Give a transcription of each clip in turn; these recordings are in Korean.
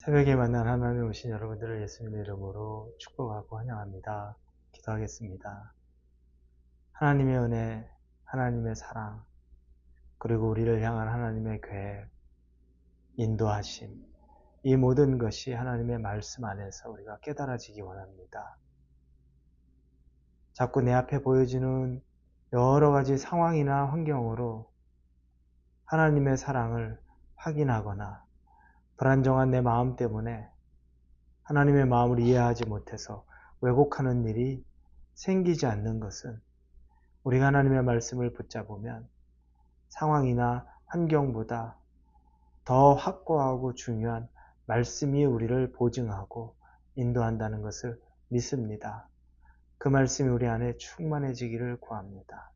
새벽에 만난 하나님 오신 여러분들을 예수님의 이름으로 축복하고 환영합니다. 기도하겠습니다. 하나님의 은혜, 하나님의 사랑, 그리고 우리를 향한 하나님의 계획, 인도하심, 이 모든 것이 하나님의 말씀 안에서 우리가 깨달아지기 원합니다. 자꾸 내 앞에 보여지는 여러 가지 상황이나 환경으로 하나님의 사랑을 확인하거나 불안정한 내 마음 때문에 하나님의 마음을 이해하지 못해서 왜곡하는 일이 생기지 않는 것은 우리가 하나님의 말씀을 붙잡으면 상황이나 환경보다 더 확고하고 중요한 말씀이 우리를 보증하고 인도한다는 것을 믿습니다. 그 말씀이 우리 안에 충만해지기를 구합니다.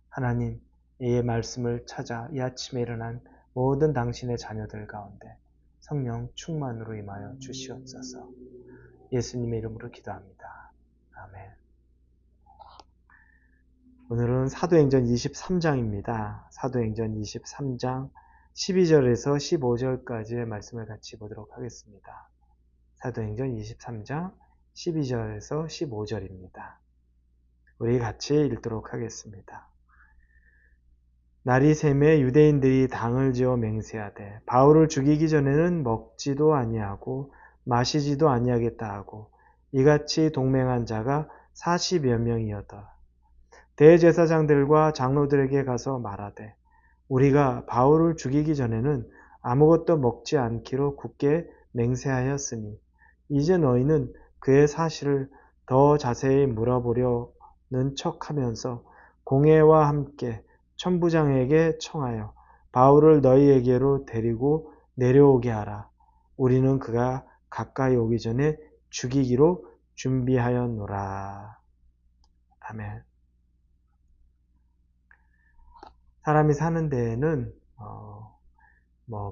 하나님, 이 말씀을 찾아 이 아침에 일어난 모든 당신의 자녀들 가운데 성령 충만으로 임하여 주시옵소서. 예수님의 이름으로 기도합니다. 아멘. 오늘은 사도행전 23장입니다. 사도행전 23장 12절에서 15절까지의 말씀을 같이 보도록 하겠습니다. 사도행전 23장 12절에서 15절입니다. 우리 같이 읽도록 하겠습니다. 날이 새매 유대인들이 당을 지어 맹세하되 바울을 죽이기 전에는 먹지도 아니하고 마시지도 아니하겠다 하고 이같이 동맹한 자가 40여 명이었더라. 대제사장들과 장로들에게 가서 말하되 우리가 바울을 죽이기 전에는 아무것도 먹지 않기로 굳게 맹세하였으니 이제 너희는 그의 사실을 더 자세히 물어보려는 척하면서 공회와 함께 천부장에게 청하여 바울을 너희에게로 데리고 내려오게 하라. 우리는 그가 가까이 오기 전에 죽이기로 준비하였노라. 아멘. 사람이 사는 데에는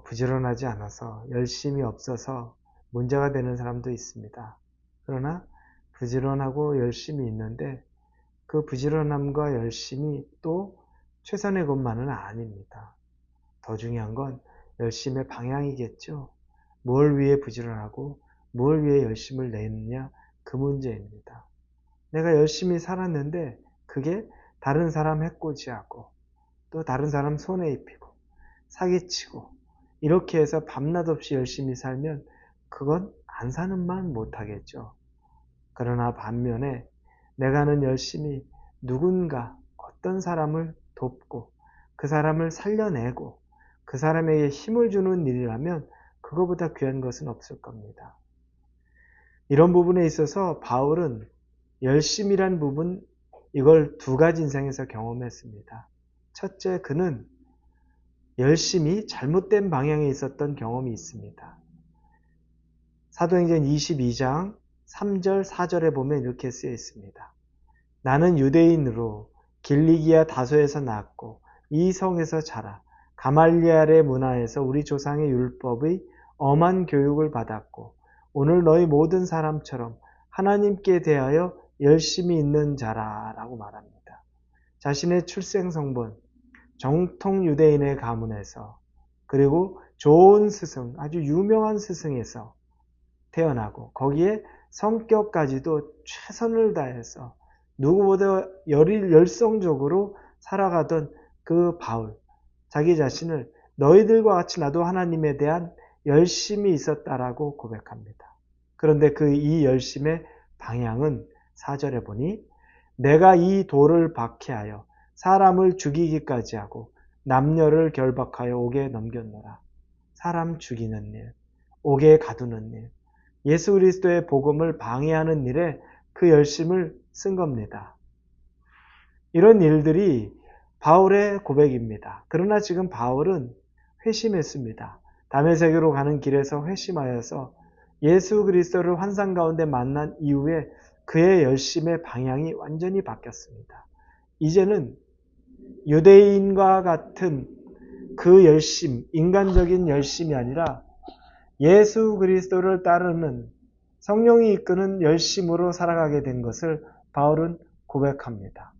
부지런하지 않아서 열심이 없어서 문제가 되는 사람도 있습니다. 그러나 부지런하고 열심이 있는데 그 부지런함과 열심이 또 최선의 것만은 아닙니다. 더 중요한 건 열심의 방향이겠죠. 뭘 위해 부지런하고 뭘 위해 열심을 내느냐, 그 문제입니다. 내가 열심히 살았는데 그게 다른 사람 해코지하고 또 다른 사람 손에 입히고 사기치고 이렇게 해서 밤낮 없이 열심히 살면 그건 안 사는 만 못하겠죠. 그러나 반면에 내가 하는 열심히 누군가 어떤 사람을 돕고 그 사람을 살려내고 그 사람에게 힘을 주는 일이라면 그거보다 귀한 것은 없을 겁니다. 이런 부분에 있어서 바울은 열심이란 부분, 이걸 두 가지 인생에서 경험했습니다. 첫째, 그는 열심히 잘못된 방향에 있었던 경험이 있습니다. 사도행전 22장 3절, 4절에 보면 이렇게 쓰여 있습니다. 나는 유대인으로 길리기아 다소에서 낳았고 이 성에서 자라 가말리알의 문화에서 우리 조상의 율법의 엄한 교육을 받았고 오늘 너희 모든 사람처럼 하나님께 대하여 열심히 있는 자라라고 말합니다. 자신의 출생성분, 정통 유대인의 가문에서 그리고 좋은 스승, 아주 유명한 스승에서 태어나고 거기에 성격까지도 최선을 다해서 누구보다 열성적으로 살아가던 그 바울, 자기 자신을 너희들과 같이 나도 하나님에 대한 열심이 있었다라고 고백합니다. 그런데 그 이 열심의 방향은 4절에 보니 내가 이 돌을 박해하여 사람을 죽이기까지 하고 남녀를 결박하여 옥에 넘겼노라. 사람 죽이는 일, 옥에 가두는 일, 예수 그리스도의 복음을 방해하는 일에 그 열심을 쓴 겁니다. 이런 일들이 바울의 고백입니다. 그러나 지금 바울은 회심했습니다. 다메섹으로 가는 길에서 회심하여서 예수 그리스도를 환상 가운데 만난 이후에 그의 열심의 방향이 완전히 바뀌었습니다. 이제는 유대인과 같은 그 열심, 인간적인 열심이 아니라 예수 그리스도를 따르는 성령이 이끄는 열심으로 살아가게 된 것을 바울은 고백합니다.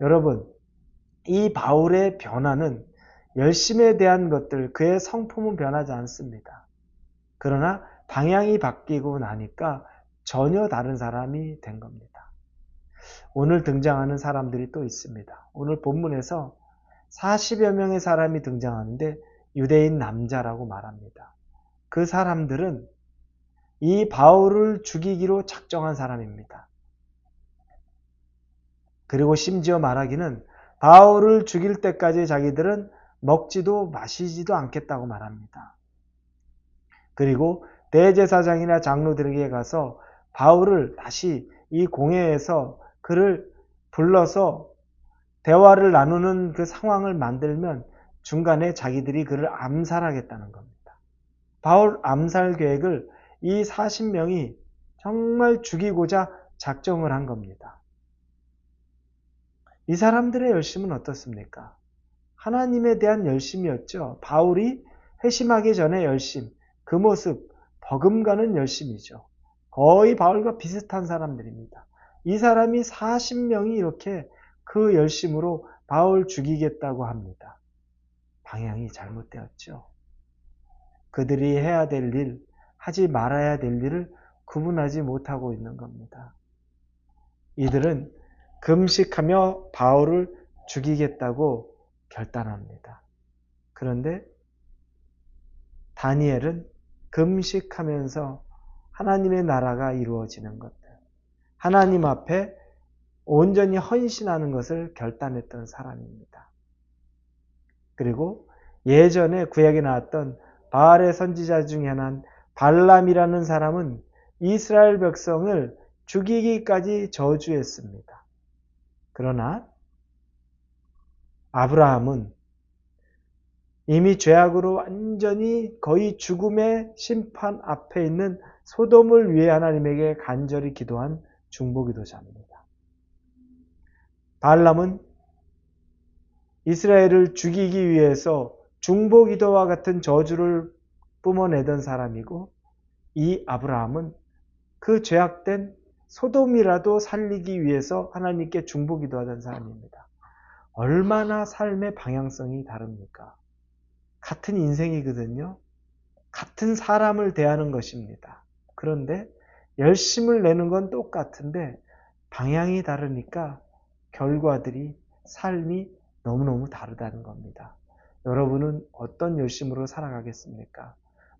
여러분, 이 바울의 변화는 열심에 대한 것들, 그의 성품은 변하지 않습니다. 그러나 방향이 바뀌고 나니까 전혀 다른 사람이 된 겁니다. 오늘 등장하는 사람들이 또 있습니다. 오늘 본문에서 40여 명의 사람이 등장하는데 유대인 남자라고 말합니다. 그 사람들은 이 바울을 죽이기로 작정한 사람입니다. 그리고 심지어 말하기는 바울을 죽일 때까지 자기들은 먹지도 마시지도 않겠다고 말합니다. 그리고 대제사장이나 장로들에게 가서 바울을 다시 이 공회에서 그를 불러서 대화를 나누는 그 상황을 만들면 중간에 자기들이 그를 암살하겠다는 겁니다. 바울 암살 계획을 이 40명이 정말 죽이고자 작정을 한 겁니다. 이 사람들의 열심은 어떻습니까? 하나님에 대한 열심이었죠. 바울이 회심하기 전에 열심, 그 모습 버금가는 열심이죠. 거의 바울과 비슷한 사람들입니다. 이 사람이 40명이 이렇게 그 열심으로 바울 죽이겠다고 합니다. 방향이 잘못되었죠. 그들이 해야 될 일, 하지 말아야 될 일을 구분하지 못하고 있는 겁니다. 이들은 금식하며 바울을 죽이겠다고 결단합니다. 그런데 다니엘은 금식하면서 하나님의 나라가 이루어지는 것들, 하나님 앞에 온전히 헌신하는 것을 결단했던 사람입니다. 그리고 예전에 구약에 나왔던 바알의 선지자 중에 하나인 발람이라는 사람은 이스라엘 백성을 죽이기까지 저주했습니다. 그러나 아브라함은 이미 죄악으로 완전히 거의 죽음의 심판 앞에 있는 소돔을 위해 하나님에게 간절히 기도한 중보기도자입니다. 발람은 이스라엘을 죽이기 위해서 중보기도와 같은 저주를 뿜어내던 사람이고, 이 아브라함은 그 죄악된 소돔이라도 살리기 위해서 하나님께 중보기도하던 사람입니다. 얼마나 삶의 방향성이 다릅니까? 같은 인생이거든요. 같은 사람을 대하는 것입니다. 그런데 열심을 내는 건 똑같은데 방향이 다르니까 결과들이, 삶이 너무너무 다르다는 겁니다. 여러분은 어떤 열심으로 살아가겠습니까?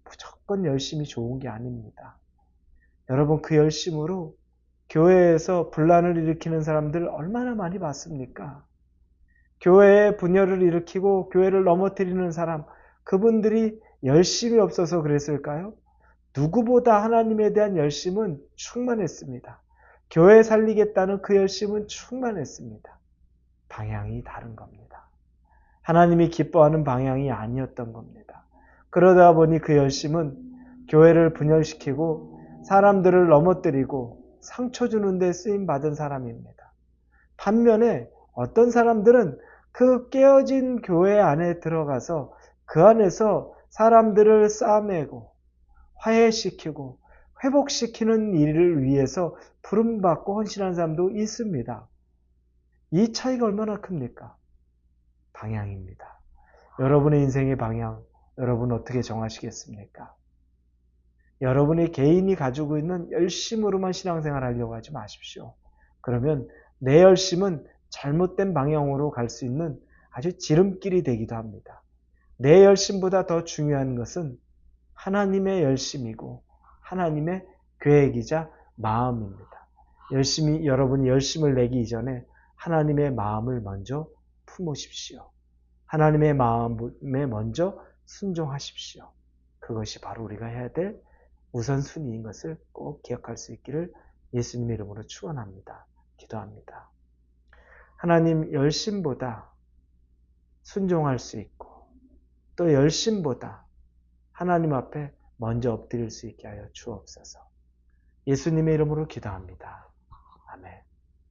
무조건 열심이 좋은 게 아닙니다. 여러분, 그 열심으로 교회에서 분란을 일으키는 사람들 얼마나 많이 봤습니까? 교회에 분열을 일으키고 교회를 넘어뜨리는 사람, 그분들이 열심이 없어서 그랬을까요? 누구보다 하나님에 대한 열심은 충만했습니다. 교회 살리겠다는 그 열심은 충만했습니다. 방향이 다른 겁니다. 하나님이 기뻐하는 방향이 아니었던 겁니다. 그러다 보니 그 열심은 교회를 분열시키고 사람들을 넘어뜨리고 상처 주는 데 쓰임받은 사람입니다. 반면에 어떤 사람들은 그 깨어진 교회 안에 들어가서 그 안에서 사람들을 싸매고 화해시키고 회복시키는 일을 위해서 부름받고 헌신한 사람도 있습니다. 이 차이가 얼마나 큽니까? 방향입니다. 여러분의 인생의 방향, 여러분 어떻게 정하시겠습니까? 여러분의 개인이 가지고 있는 열심으로만 신앙생활 하려고 하지 마십시오. 그러면 내 열심은 잘못된 방향으로 갈 수 있는 아주 지름길이 되기도 합니다. 내 열심보다 더 중요한 것은 하나님의 열심이고 하나님의 계획이자 마음입니다. 여러분이 열심을 내기 이전에 하나님의 마음을 먼저 품으십시오. 하나님의 마음에 먼저 순종하십시오. 그것이 바로 우리가 해야 될 우선순위인 것을 꼭 기억할 수 있기를 예수님의 이름으로 축원합니다. 기도합니다. 하나님, 열심보다 순종할 수 있고 또 열심보다 하나님 앞에 먼저 엎드릴 수 있게 하여 주옵소서. 예수님의 이름으로 기도합니다. 아멘.